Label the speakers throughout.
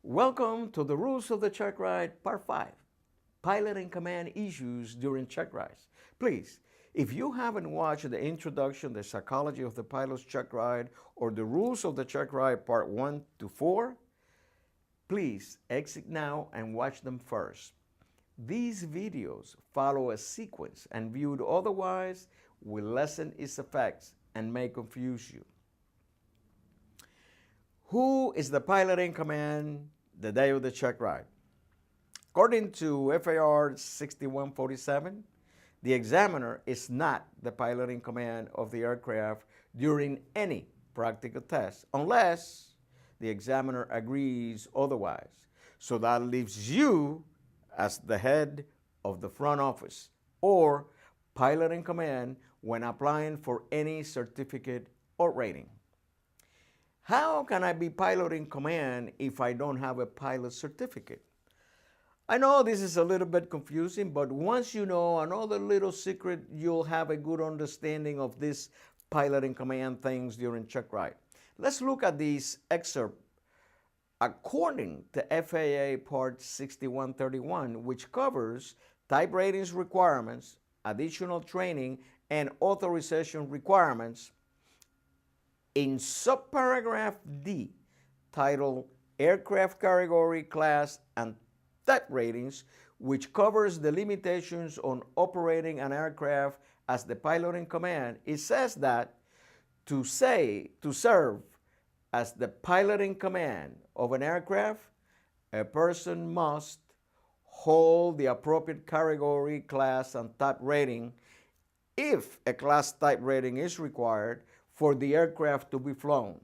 Speaker 1: Welcome to the Rules of the Checkride, Part 5, Pilot and Command Issues during check rides. Please, if you haven't watched the introduction, the psychology of the pilot's check ride, or the rules of the check ride, Part 1 to 4, please exit now and watch them first. These videos follow a sequence and viewed otherwise will lessen its effects and may confuse you. Who is the pilot in command the day of the check ride? According to FAR 6147, the examiner is not the pilot in command of the aircraft during any practical test unless the examiner agrees otherwise. So that leaves you as the head of the front office or pilot in command when applying for any certificate or rating. How can I be pilot in command if I don't have a pilot certificate? I know this is a little bit confusing, but once you know another little secret, you'll have a good understanding of this pilot in command things during check ride. Let's look at this excerpt according to FAA Part 6131, which covers type ratings requirements, additional training, and authorization requirements. In subparagraph D, titled Aircraft Category, Class, and Type Ratings, which covers the limitations on operating an aircraft as the pilot in command, it says that to serve as the pilot in command of an aircraft, a person must hold the appropriate category, class, and type rating if a class type rating is required for the aircraft to be flown.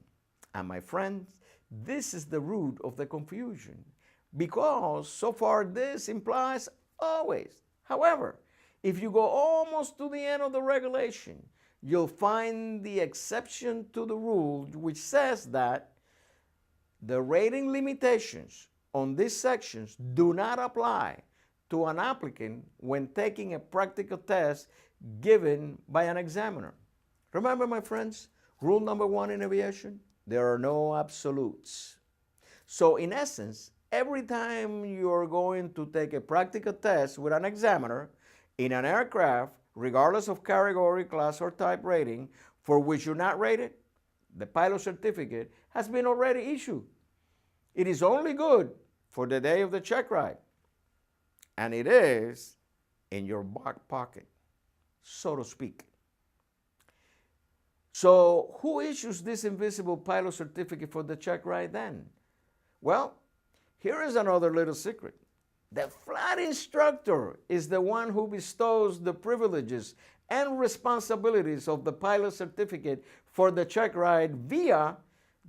Speaker 1: And my friends, this is the root of the confusion because so far this implies always. However, if you go almost to the end of the regulation, you'll find the exception to the rule which says that the rating limitations on these sections do not apply to an applicant when taking a practical test given by an examiner. Remember, my friends, rule number 1 in aviation, there are no absolutes. So in essence, every time you're going to take a practical test with an examiner in an aircraft, regardless of category, class, or type rating, for which you're not rated, the pilot certificate has been already issued. It is only good for the day of the check ride, and it is in your back pocket, so to speak. So who issues this invisible pilot certificate for the check ride then? Well, here is another little secret. The flight instructor is the one who bestows the privileges and responsibilities of the pilot certificate for the check ride via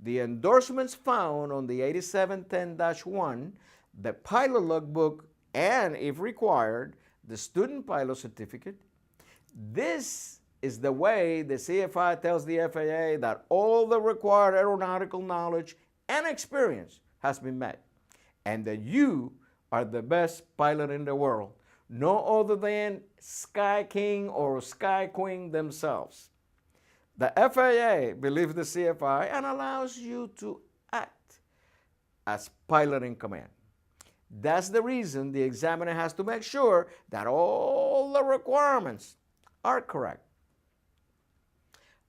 Speaker 1: the endorsements found on the 8710-1, the pilot logbook, and, if required, the student pilot certificate. This is the way the CFI tells the FAA that all the required aeronautical knowledge and experience has been met, and that you are the best pilot in the world, no other than Sky King or Sky Queen themselves. The FAA believes the CFI and allows you to act as pilot in command. That's the reason the examiner has to make sure that all the requirements are correct.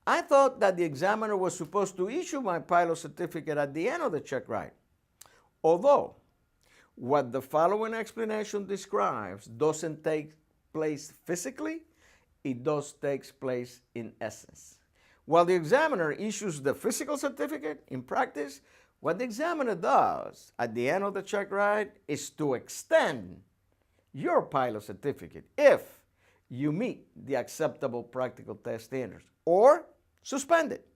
Speaker 1: I thought that the examiner was supposed to issue my pilot certificate at the end of the check ride. Although what the following explanation describes doesn't take place physically, it does take place in essence. While the examiner issues the physical certificate, in practice, what the examiner does at the end of the check ride is to extend your pilot certificate if you meet the acceptable practical test standards, or suspend it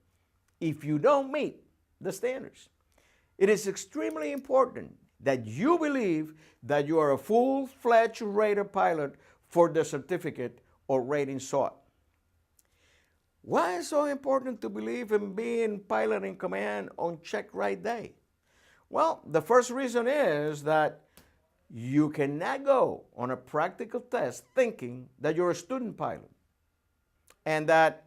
Speaker 1: if you don't meet the standards. It is extremely important that you believe that you are a full-fledged rated pilot for the certificate or rating sought. Why is it so important to believe in being pilot in command on check ride day? Well, the first reason is that you cannot go on a practical test thinking that you're a student pilot, and that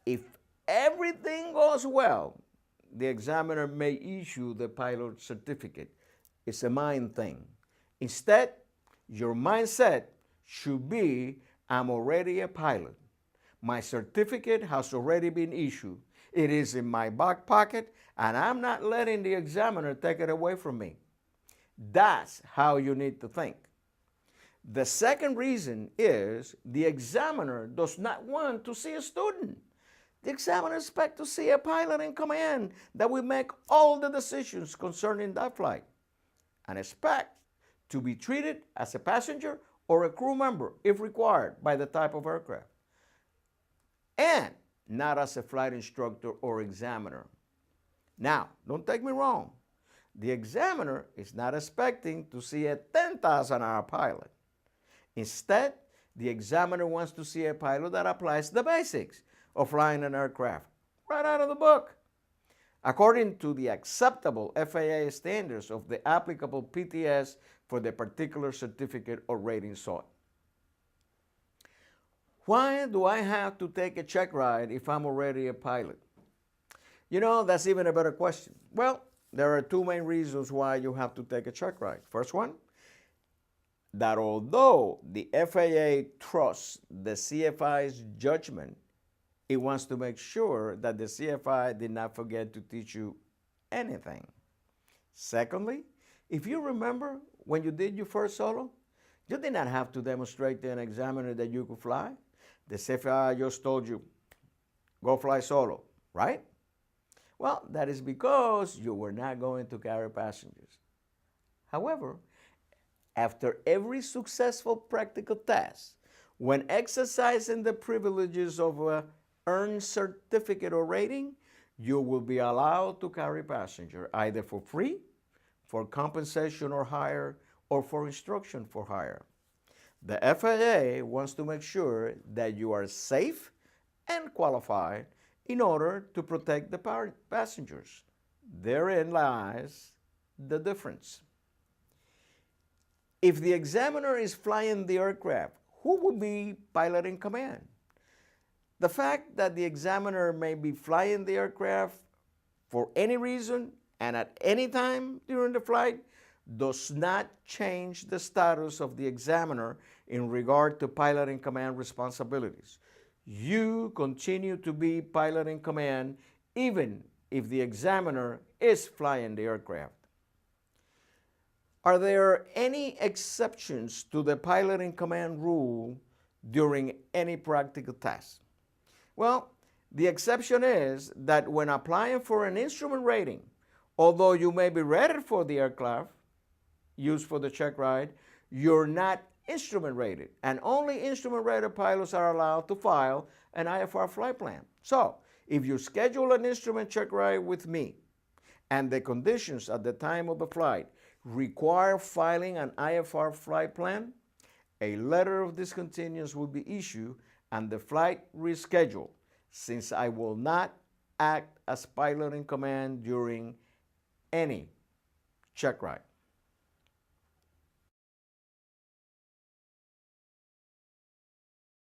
Speaker 1: if everything goes well, the examiner may issue the pilot certificate. is a mind thing. Instead, your mindset should be, I'm already a pilot. My certificate has already been issued. It is in my back pocket, and I'm not letting the examiner take it away from me. That's how you need to think. The second reason is the examiner does not want to see a student. The examiner expects to see a pilot in command that will make all the decisions concerning that flight and expect to be treated as a passenger or a crew member if required by the type of aircraft, and not as a flight instructor or examiner. Now, don't take me wrong. The examiner is not expecting to see a 10,000-hour pilot. Instead, the examiner wants to see a pilot that applies the basics of flying an aircraft right out of the book, according to the acceptable FAA standards of the applicable PTS for the particular certificate or rating sought. Why do I have to take a check ride if I'm already a pilot? You know, that's even a better question. Well, there are two main reasons why you have to take a check ride. First one, that although the FAA trusts the CFI's judgment, it wants to make sure that the CFI did not forget to teach you anything. Secondly, if you remember when you did your first solo, you did not have to demonstrate to an examiner that you could fly. The CFI just told you, go fly solo, right? Well, that is because you were not going to carry passengers. However, after every successful practical test, when exercising the privileges of a earned certificate or rating, you will be allowed to carry passenger either for free, for compensation or hire, or for instruction for hire. The FAA wants to make sure that you are safe and qualified in order to protect the passengers. Therein lies the difference. If the examiner is flying the aircraft, who will be pilot in command? The fact that the examiner may be flying the aircraft for any reason and at any time during the flight does not change the status of the examiner in regard to pilot in command responsibilities. You continue to be pilot in command even if the examiner is flying the aircraft. Are there any exceptions to the pilot in command rule during any practical test? Well, the exception is that when applying for an instrument rating, although you may be rated for the aircraft used for the check ride, you're not instrument rated, and only instrument rated pilots are allowed to file an IFR flight plan. So, if you schedule an instrument check ride with me, and the conditions at the time of the flight require filing an IFR flight plan, a letter of discontinuance will be issued and the flight rescheduled, since I will not act as pilot in command during any check ride.